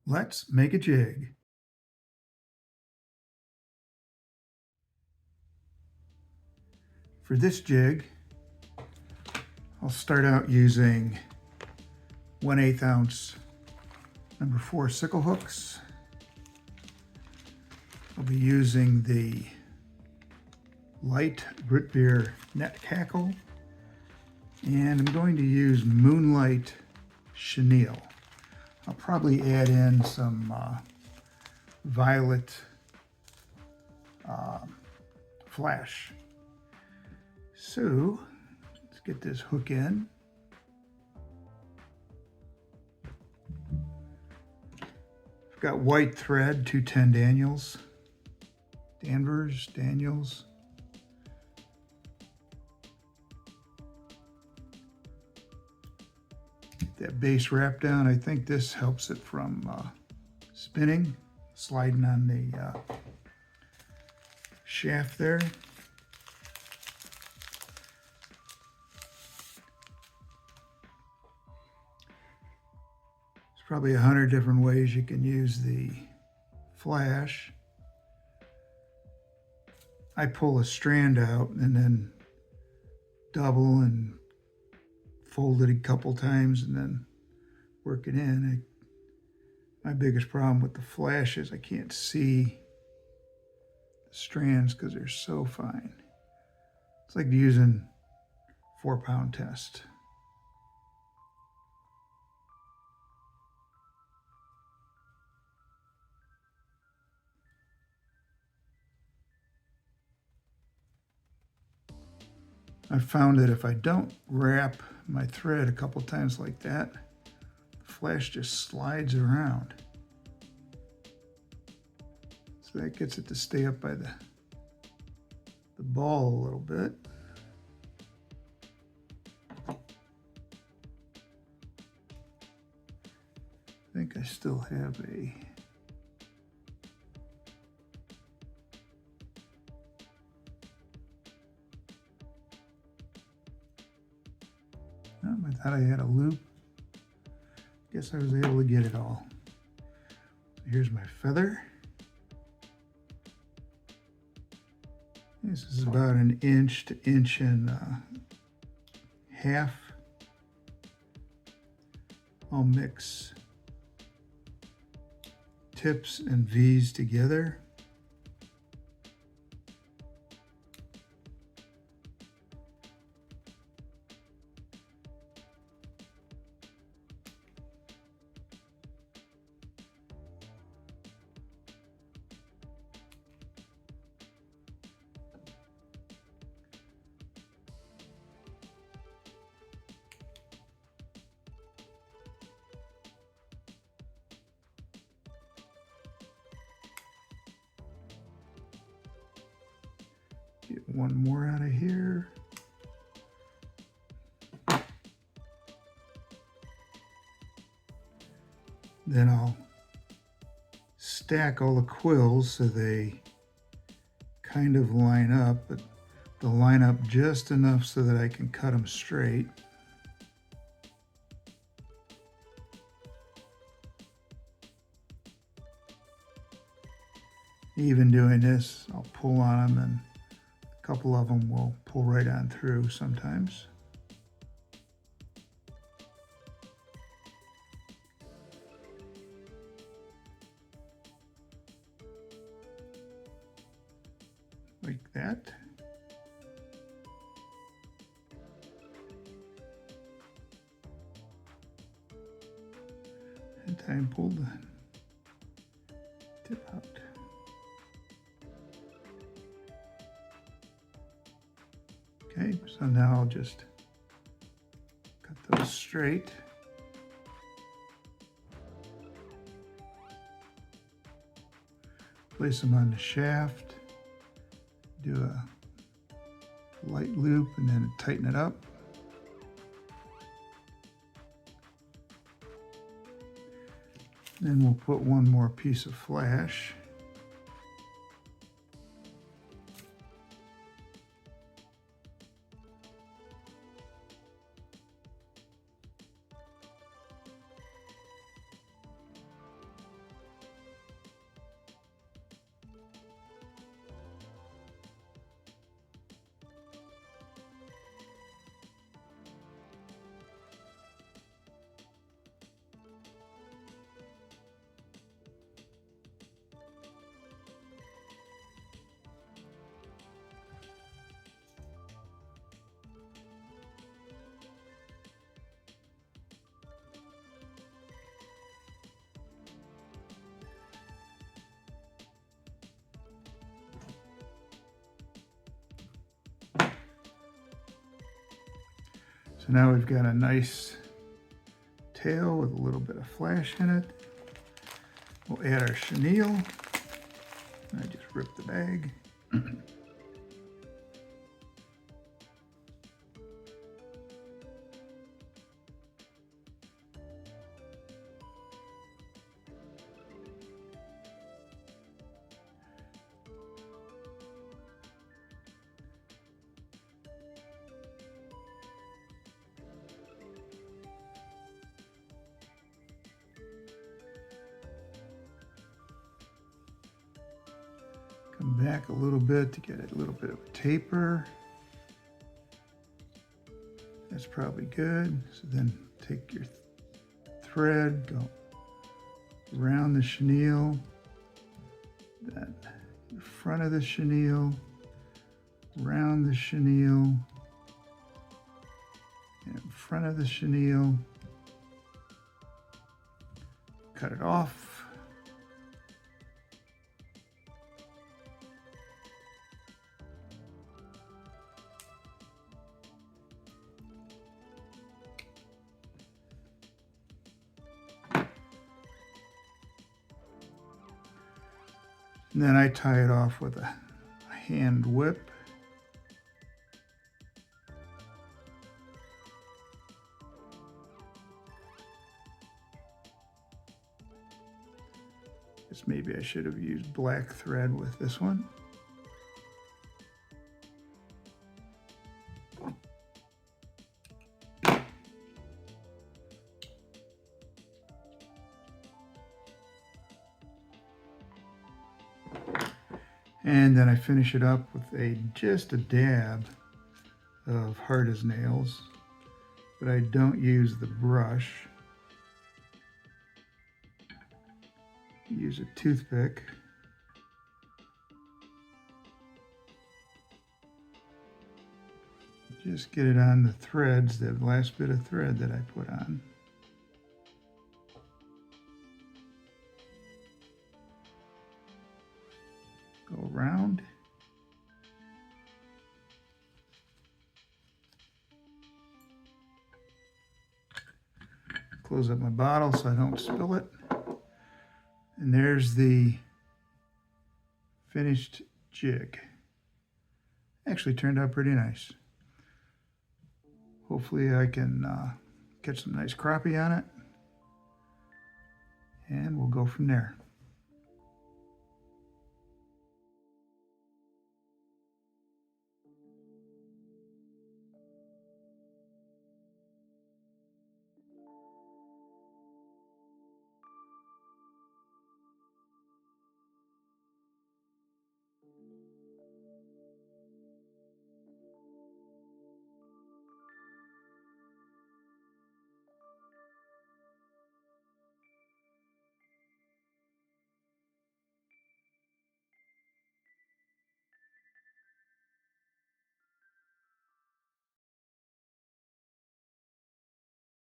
Let's make a jig. For this jig, I'll start out using 1/8 ounce number 4 sickle hooks. I'll be using the Light Rootbeer Neck Hackle, and I'm going to use Moonlight Chenille. I'll probably add in some Violet Flash. So let's get this hook in. I've got white thread, 210 Daniels. Get that base wrap down. I think this helps it from spinning, sliding on the shaft there. There's probably 100 different ways you can use the flash. I pull a strand out and then double and fold it a couple times and then work it in. My biggest problem with the flash is I can't see the strands because they're so fine. It's like using 4-pound test. I found that if I don't wrap my thread a couple times like that, the flash just slides around. So that gets it to stay up by the ball a little bit. I think I still have a I thought I had a loop. Guess I was able to get it all. So here's my feather. This is about 1 inch to 1.5 inches. I'll mix tips and V's together. Get one more out of here. Then I'll stack all the quills so they kind of line up, but they'll line up just enough so that I can cut them straight. Even doing this, I'll pull on them and a couple of them will pull right on through sometimes. Like that. And time pull the tip out. Okay, so now I'll just cut those straight. Place them on the shaft. Do a light loop and then tighten it up. Then we'll put one more piece of flash. So now we've got a nice tail with a little bit of flash in it. We'll add our chenille. I just ripped the bag. Come back a little bit to get a little bit of a taper. That's probably good. So then take your thread, go around the chenille, then in front of the chenille, around the chenille, and in front of the chenille. Cut it off. And then I tie it off with a hand whip. Guess maybe I should have used black thread with this one. And then I finish it up with just a dab of hard as nails, but I don't use the brush. Use a toothpick. Just get it on the threads, the last bit of thread that I put on. Go around. Close up my bottle so I don't spill it. And there's the finished jig. Actually turned out pretty nice. Hopefully I can catch some nice crappie on it. And we'll go from there.